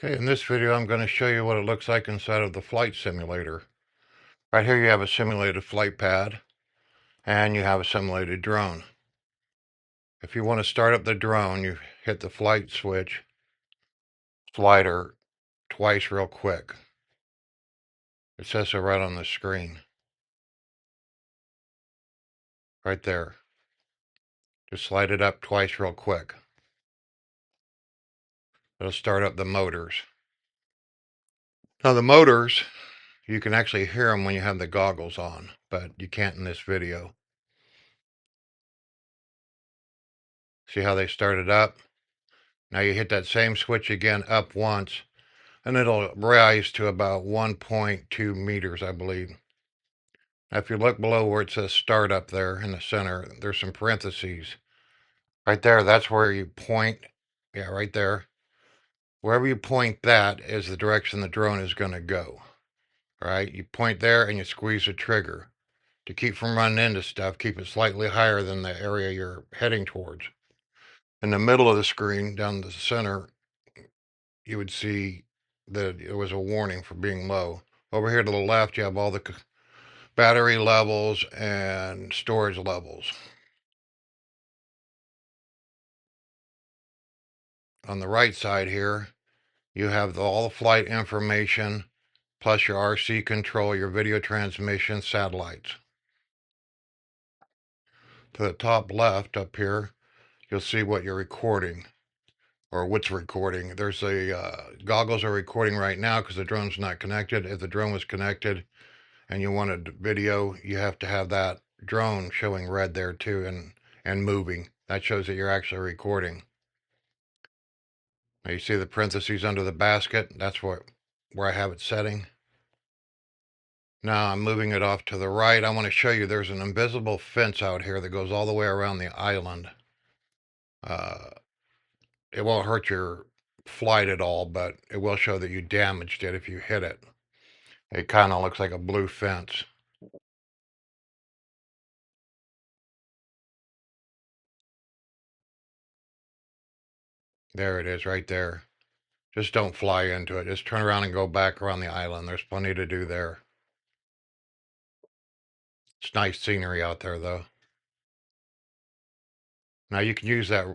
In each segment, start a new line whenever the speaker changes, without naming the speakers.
Okay, in this video I'm going to show you what it looks like inside of the flight simulator. Right here you have a simulated flight pad and you have a simulated drone. If you want to start up the drone, you hit the flight switch slider twice real quick. It says so right on the screen. Right there. Just slide it up twice real quick. It'll start up the motors. Now the motors, you can actually hear them when you have the goggles on, but you can't in this video. See how they started up? Now you hit that same switch again up once, and it'll rise to about 1.2 meters, I believe. Now, if you look below where it says start up there in the center, there's some parentheses. Right there, that's where you point. Yeah, right there. Wherever you point, that is the direction the drone is going to go. All right, you point there and you squeeze the trigger. To keep from running into stuff, keep it slightly higher than the area you're heading towards. In the middle of the screen, down the center, you would see that it was a warning for being low. Over here to the left, you have all the battery levels and storage levels. On the right side here, you have all the flight information, plus your RC control, your video transmission, satellites. To the top left up here, you'll see what you're recording, or what's recording. There's goggles are recording right now because the drone's not connected. If the drone was connected and you wanted video, you have to have that drone showing red there too and moving. That shows that you're actually recording. Now you see the parentheses under the basket. That's where I have it setting. Now I'm moving it off to the right. I want to show you there's an invisible fence out here that goes all the way around the island. It won't hurt your flight at all, but it will show that you damaged it if you hit it. It kind of looks like a blue fence. There it is right there. Just don't fly into it. Just turn around and go back around the island. There's plenty to do there. It's nice scenery out there, though. Now you can use that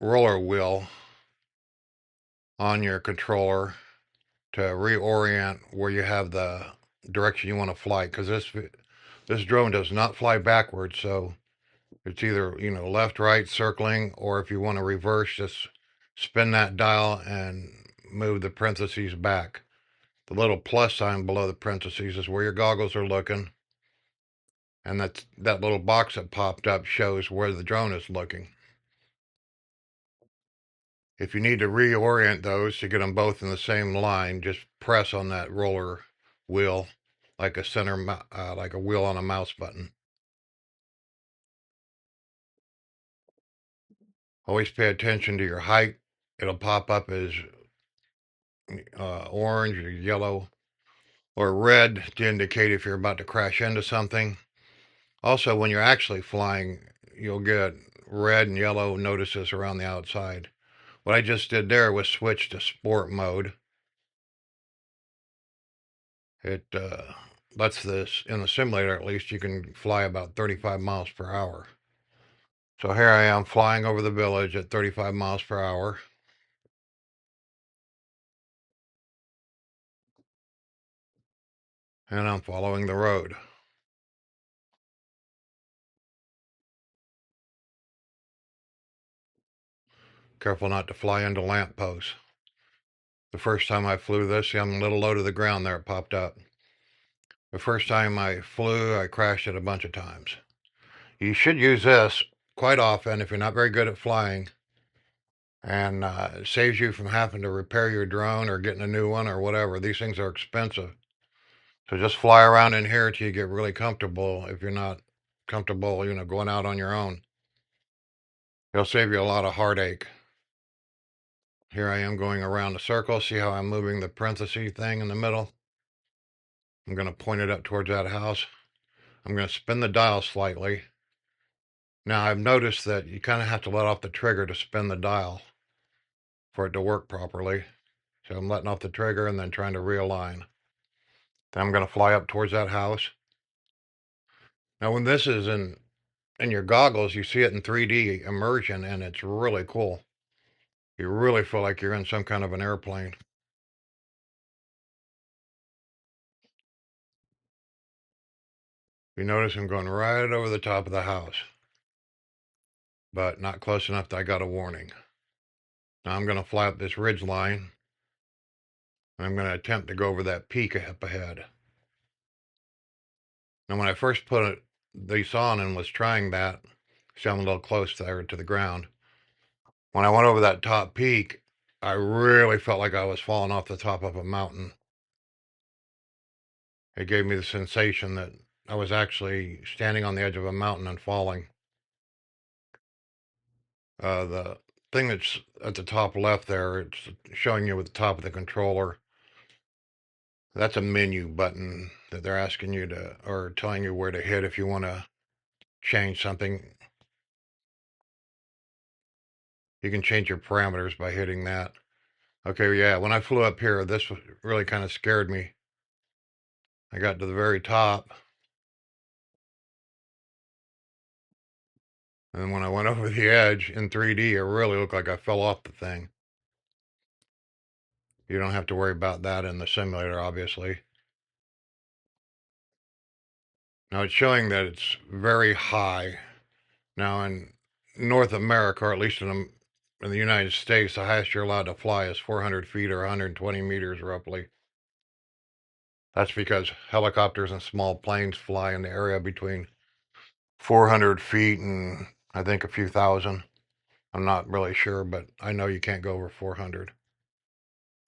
roller wheel on your controller to reorient where you have the direction you want to fly. Because this drone does not fly backwards, so it's either left, right, circling, or if you want to reverse, just spin that dial and move the parentheses back. The little plus sign below the parentheses is where your goggles are looking. And that little box that popped up shows where the drone is looking. If you need to reorient those to get them both in the same line, just press on that roller wheel like like a wheel on a mouse button. Always pay attention to your height. It'll pop up as orange or yellow or red to indicate if you're about to crash into something. Also, when you're actually flying, you'll get red and yellow notices around the outside. What I just did there was switch to sport mode. It lets this, in the simulator at least, you can fly about 35 miles per hour. So here I am flying over the village at 35 miles per hour. And I'm following the road. Careful not to fly into lampposts. The first time I flew this, see, I'm a little low to the ground there, it popped up. The first time I flew, I crashed it a bunch of times. You should use this quite often if you're not very good at flying, and it saves you from having to repair your drone or getting a new one or whatever. These things are expensive. So just fly around in here till you get really comfortable. If you're not comfortable, going out on your own, it'll save you a lot of heartache. Here I am going around a circle. See how I'm moving the parenthesis thing in the middle? I'm going to point it up towards that house. I'm going to spin the dial slightly. Now I've noticed that you kind of have to let off the trigger to spin the dial for it to work properly. So I'm letting off the trigger and then trying to realign. Then I'm going to fly up towards that house. Now, when this is in your goggles, you see it in 3D immersion, and it's really cool. You really feel like you're in some kind of an airplane. You notice I'm going right over the top of the house, but not close enough that I got a warning. Now I'm going to fly up this ridge line. I'm going to attempt to go over that peak up ahead. Now, when I first put these on and was trying that, see, I'm a little close there to the ground. When I went over that top peak, I really felt like I was falling off the top of a mountain. It gave me the sensation that I was actually standing on the edge of a mountain and falling. The thing that's at the top left there, it's showing you at the top of the controller. That's a menu button that they're asking you to, or telling you where to hit if you want to change something. You can change your parameters by hitting that. Okay, yeah, when I flew up here, this really kind of scared me. I got to the very top, and when I went over the edge in 3D, it really looked like I fell off the thing. You don't have to worry about that in the simulator, obviously. Now it's showing that it's very high. Now in North America, or at least in the United States, the highest you're allowed to fly is 400 feet or 120 meters roughly. That's because helicopters and small planes fly in the area between 400 feet and I think a few thousand. I'm not really sure, but I know you can't go over 400.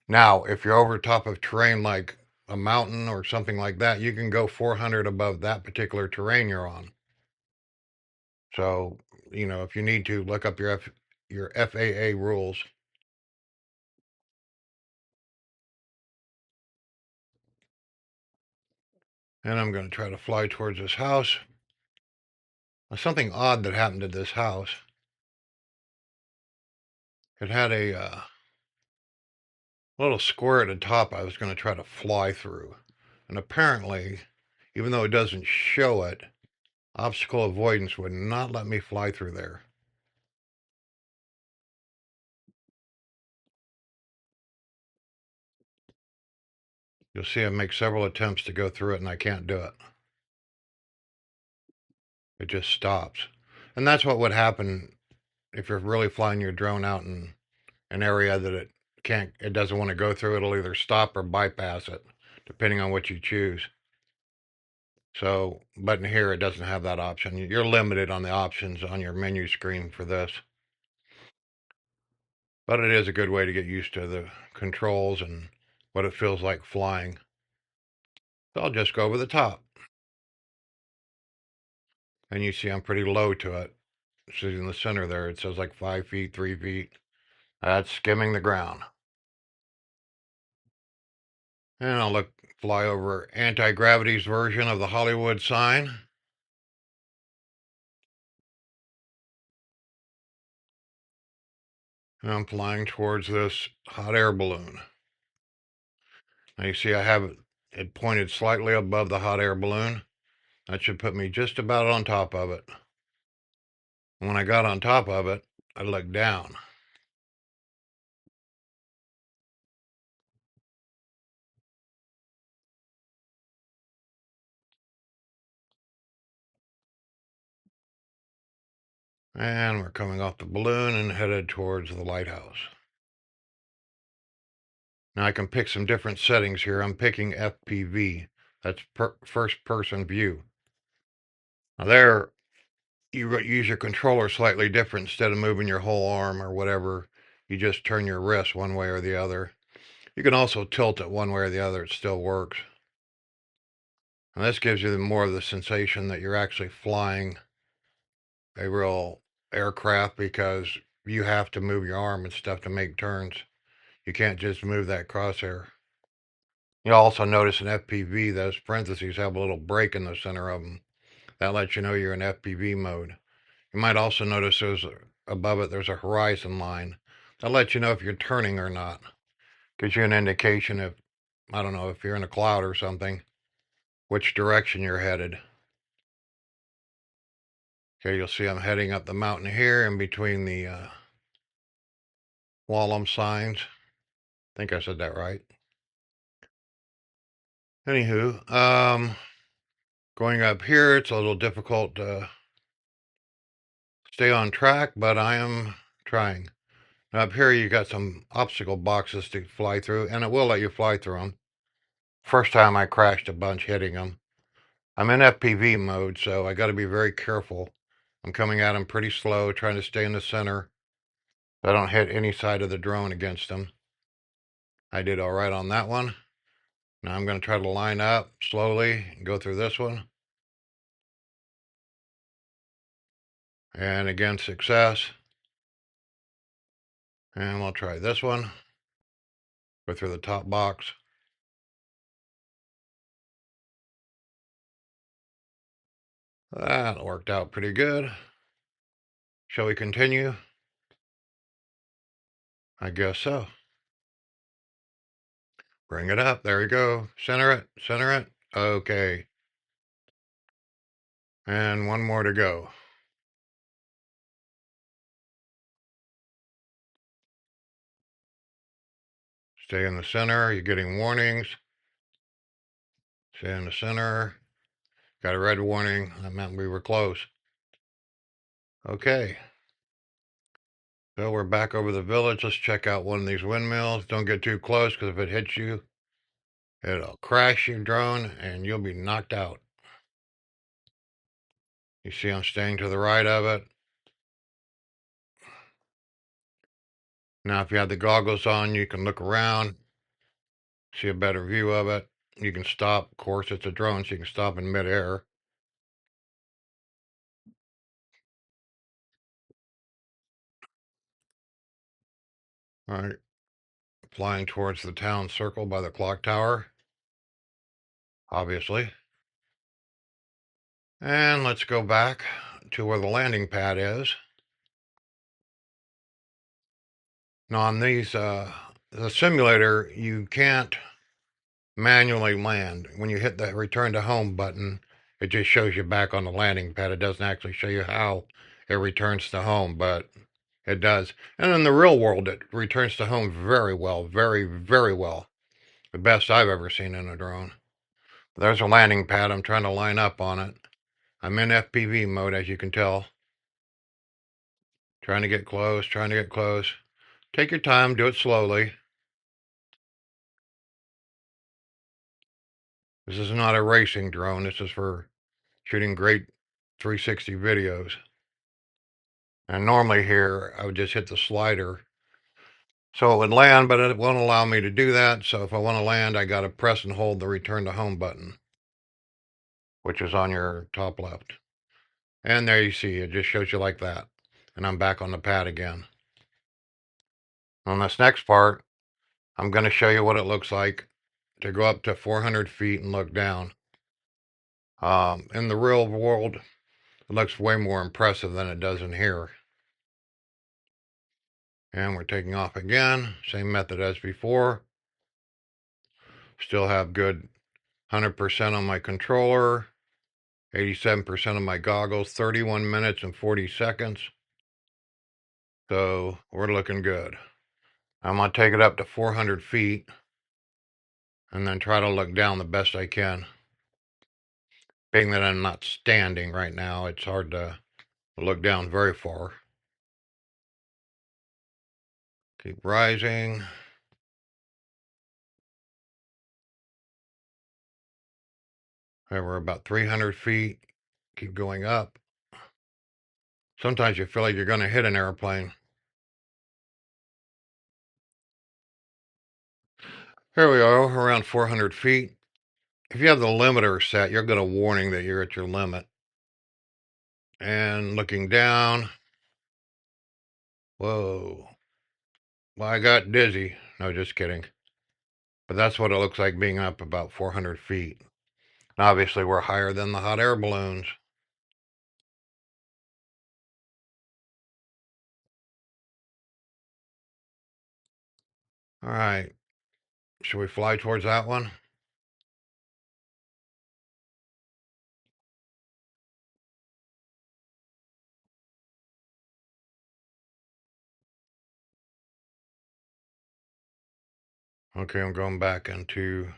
Now, if you're over top of terrain like a mountain or something like that, you can go 400 above that particular terrain you're on. So, if you need to, look up your FAA rules. And I'm going to try to fly towards this house. There's something odd that happened to this house. It had a little square at the top I was going to try to fly through. And apparently, even though it doesn't show it, obstacle avoidance would not let me fly through there. You'll see I make several attempts to go through it and I can't do it. It just stops. And that's what would happen if you're really flying your drone out in an area that it doesn't want to go through. It'll either stop or bypass it, depending on what you choose. So, but in here, it doesn't have that option. You're limited on the options on your menu screen for this. But it is a good way to get used to the controls and what it feels like flying. So I'll just go over the top. And you see I'm pretty low to it. See in the center there, it says like 5 feet, 3 feet. That's skimming the ground. And I'll fly over Antigravity's version of the Hollywood sign. And I'm flying towards this hot air balloon. Now you see I have it pointed slightly above the hot air balloon. That should put me just about on top of it. When I got on top of it, I looked down. And we're coming off the balloon and headed towards the lighthouse. Now I can pick some different settings here. I'm picking FPV. That's first person view. Now there, you use your controller slightly different. Instead of moving your whole arm or whatever, you just turn your wrist one way or the other. You can also tilt it one way or the other. It still works. And this gives you more of the sensation that you're actually flying a real aircraft because you have to move your arm and stuff to make turns. You can't just move that crosshair. You'll also notice in FPV, those parentheses have a little break in the center of them. That lets you know you're in FPV mode. You might also notice above it, there's a horizon line. That lets you know if you're turning or not. Gives you an indication if, I don't know, if you're in a cloud or something, which direction you're headed. Okay, you'll see I'm heading up the mountain here in between the slalom signs. I think I said that right. Anywho, going up here, it's a little difficult to stay on track, but I am trying. Up here, you got some obstacle boxes to fly through, and it will let you fly through them. First time I crashed a bunch hitting them. I'm in FPV mode, so I got to be very careful. I'm coming at them pretty slow, trying to stay in the center, so I don't hit any side of the drone against them. I did all right on that one. Now I'm going to try to line up slowly and go through this one. And again, success. And we'll try this one. Go through the top box. That worked out pretty good. Shall we continue? I guess so. Bring it up. There you go. Center it. Center it. Okay. And one more to go. Stay in the center. You're getting warnings. Stay in the center. Got a red warning. That meant we were close. Okay. So we're back over the village. Let's check out one of these windmills. Don't get too close because if it hits you, it'll crash your drone and you'll be knocked out. You see I'm staying to the right of it. Now, if you have the goggles on, you can look around, see a better view of it. You can stop. Of course, it's a drone, so you can stop in midair. All right. Flying towards the town circle by the clock tower, obviously. And let's go back to where the landing pad is. Now, on these, the simulator, you can't manually land. When you hit the return to home button, it just shows you back on the landing pad. It doesn't actually show you how it returns to home, but it does. And in the real world, it returns to home very well, very, very well. The best I've ever seen in a drone. There's a landing pad. I'm trying to line up on it. I'm in FPV mode, as you can tell. Trying to get close, trying to get close. Take your time, do it slowly. This is not a racing drone. This is for shooting great 360 videos. And normally here, I would just hit the slider so it would land, but it won't allow me to do that. So if I want to land, I got to press and hold the return to home button, which is on your top left. And there you see, it just shows you like that. And I'm back on the pad again. On this next part, I'm going to show you what it looks like to go up to 400 feet and look down. In the real world, it looks way more impressive than it does in here. And we're taking off again. Same method as before. Still have good 100% on my controller. 87% of my goggles. 31 minutes and 40 seconds. So we're looking good. I'm going to take it up to 400 feet. And then try to look down the best I can. Being that I'm not standing right now, it's hard to look down very far. Keep rising. Okay, we're about 300 feet. Keep going up. Sometimes you feel like you're going to hit an airplane. Here we are, around 400 feet. If you have the limiter set, you'll get a warning that you're at your limit. And looking down. Whoa. Well, I got dizzy. No, just kidding. But that's what it looks like being up about 400 feet. And obviously, we're higher than the hot air balloons. All right. Should we fly towards that one? Okay, I'm going back into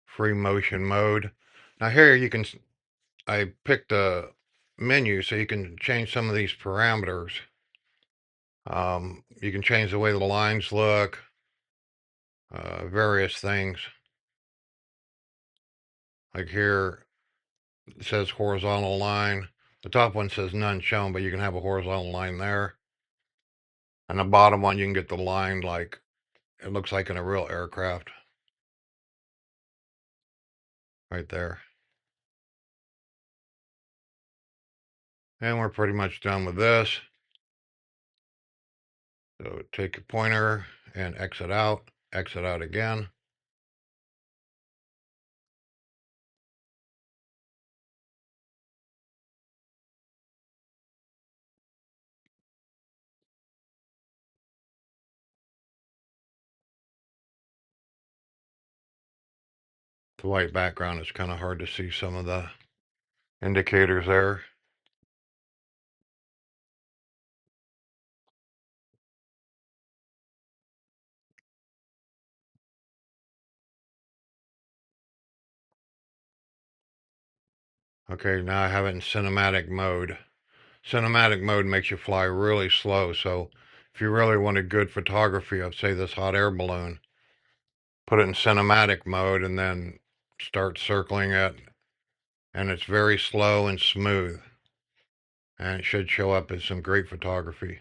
free motion mode. Now here you can, I picked a menu so you can change some of these parameters. You can change the way the lines look, various things. Like here, it says horizontal line. The top one says none shown, but you can have a horizontal line there. And the bottom one, you can get the line like it looks like in a real aircraft right there. And we're pretty much done with this. So take your pointer and exit out again. The white background is kind of hard to see some of the indicators there. Okay, now I have it in cinematic mode. Cinematic mode makes you fly really slow, so if you really wanted good photography of, say, this hot air balloon, put it in cinematic mode and then start circling it, and it's very slow and smooth, and it should show up as some great photography.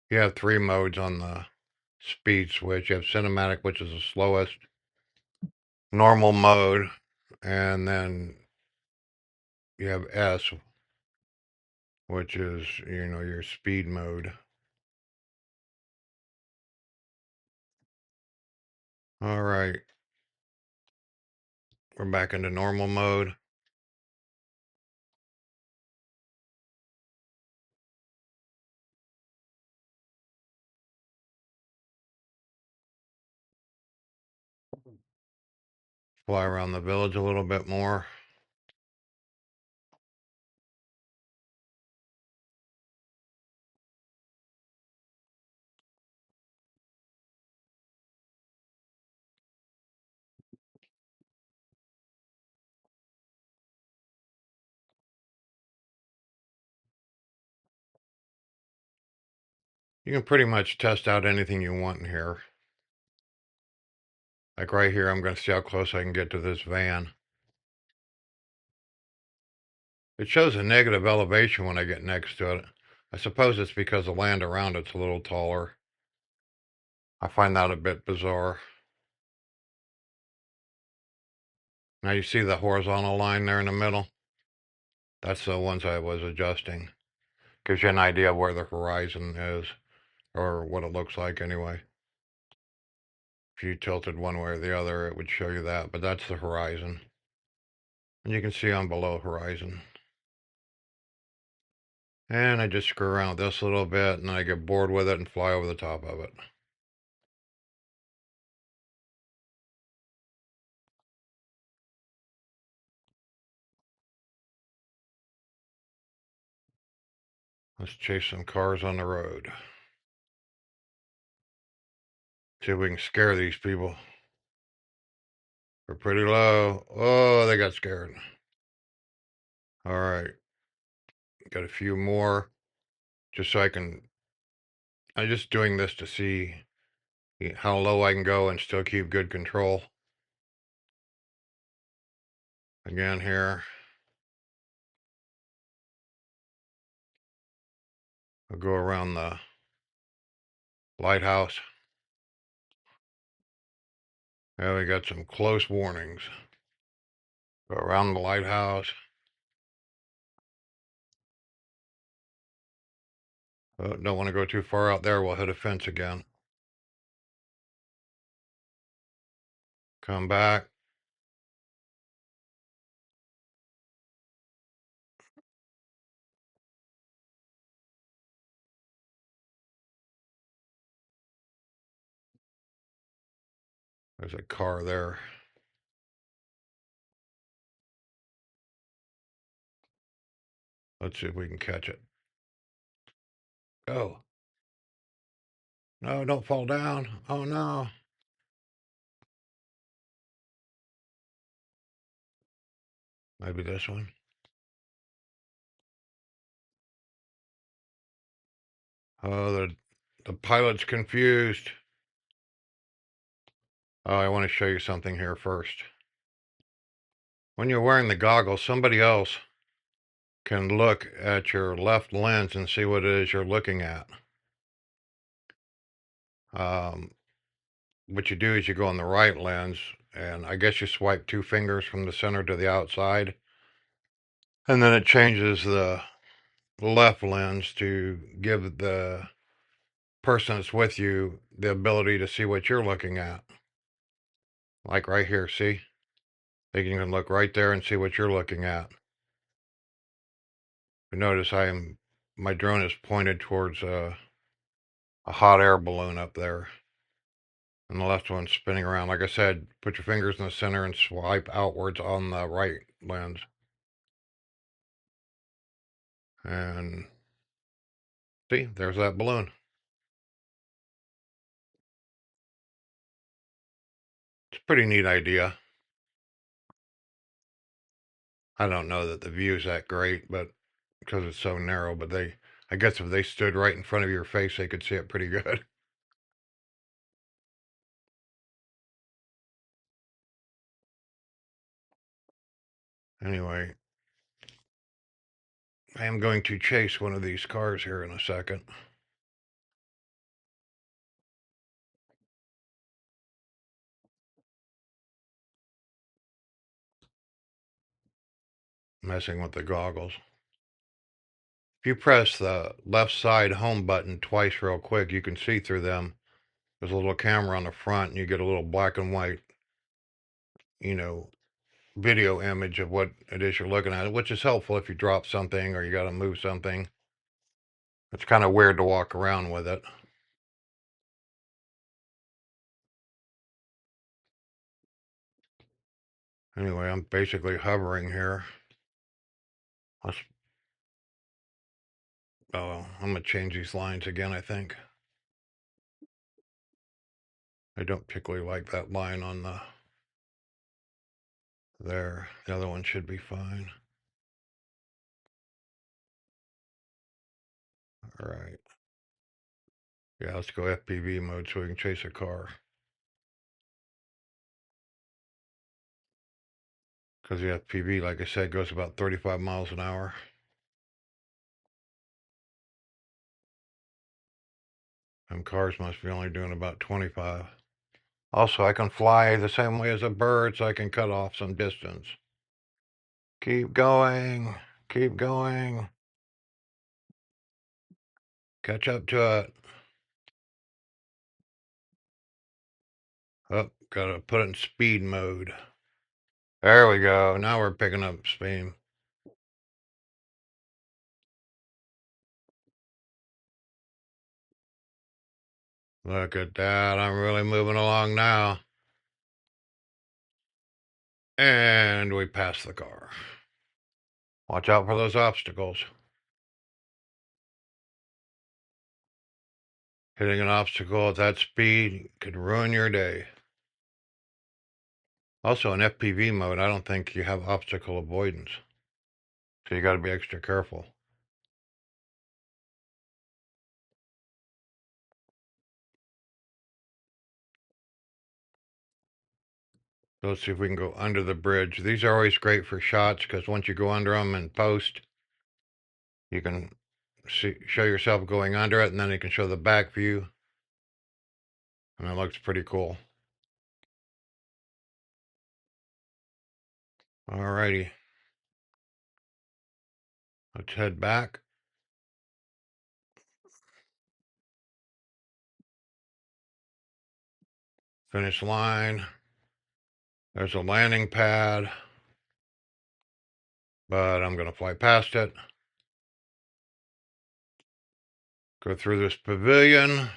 You have three modes on the speed switch. You have cinematic, which is the slowest, normal mode, and then you have S, which is, your speed mode. All right, we're back into normal mode. Fly around the village a little bit more. You can pretty much test out anything you want in here. Like right here, I'm going to see how close I can get to this van. It shows a negative elevation when I get next to it. I suppose it's because the land around it's a little taller. I find that a bit bizarre. Now you see the horizontal line there in the middle? That's the ones I was adjusting. Gives you an idea of where the horizon is, or what it looks like anyway. If you tilted one way or the other, it would show you that, but that's the horizon. And you can see on below horizon. And I just screw around with this a little bit, and then I get bored with it and fly over the top of it. Let's chase some cars on the road. See if we can scare these people. They're pretty low. Oh, they got scared. All right. Got a few more. Just so I'm just doing this to see how low I can go and still keep good control. Again here. I'll go around the lighthouse. Yeah, we got some close warnings. Go around the lighthouse. Don't want to go too far out there. We'll hit a fence again. Come back. There's a car there. Let's see if we can catch it. Go. No, don't fall down. Oh no. Maybe this one. Oh, the pilot's confused. Oh, I want to show you something here first. When you're wearing the goggles, somebody else can look at your left lens and see what it is you're looking at. Um, what you do is you go on the right lens, and I guess you swipe two fingers from the center to the outside, and then it changes the left lens to give the person that's with you the ability to see what you're looking at. Like right here, see? They can look right there and see what you're looking at. You notice my drone is pointed towards a hot air balloon up there, and the left one's spinning around. Like I said, put your fingers in the center and swipe outwards on the right lens. And see, there's that balloon. It's a pretty neat idea. I don't know that the view's that great, but because it's so narrow, but I guess if they stood right in front of your face, they could see it pretty good. Anyway, I am going to chase one of these cars here in a second. Messing with the goggles. If you press the left side home button twice real quick, you can see through them. There's a little camera on the front, and you get a little black and white, you know, video image of what it is you're looking at, which is helpful if you drop something or you got to move something. It's kind of weird to walk around with it. Anyway, I'm basically hovering here. Let's, oh, I'm going to change these lines again, I think. I don't particularly like that line on the there. The other one should be fine. All right. Yeah, let's go FPV mode so we can chase a car. Because the FPV, like I said, goes about 35 miles an hour. And cars must be only doing about 25. Also, I can fly the same way as a bird, so I can cut off some distance. Keep going. Keep going. Catch up to it. Oh, gotta put it in speed mode. There we go. Now we're picking up speed. Look at that. I'm really moving along now. And we passed the car. Watch out for those obstacles. Hitting an obstacle at that speed could ruin your day. Also, in FPV mode, I don't think you have obstacle avoidance. So you got to be extra careful. So let's see if we can go under the bridge. These are always great for shots because once you go under them in post, you can show yourself going under it, and then you can show the back view. And it looks pretty cool. Alrighty. Let's head back. Finish line. There's a landing pad, but I'm going to fly past it. Go through this pavilion.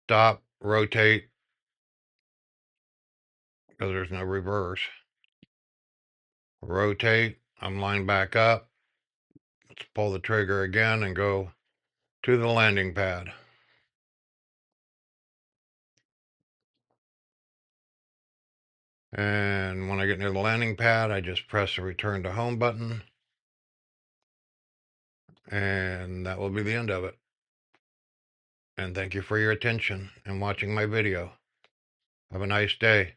Stop, rotate, because there's no reverse. Rotate, I'm lined back up. Let's pull the trigger again and go to the landing pad. And when I get near the landing pad, I just press the return to home button. And that will be the end of it. And thank you for your attention and watching my video. Have a nice day.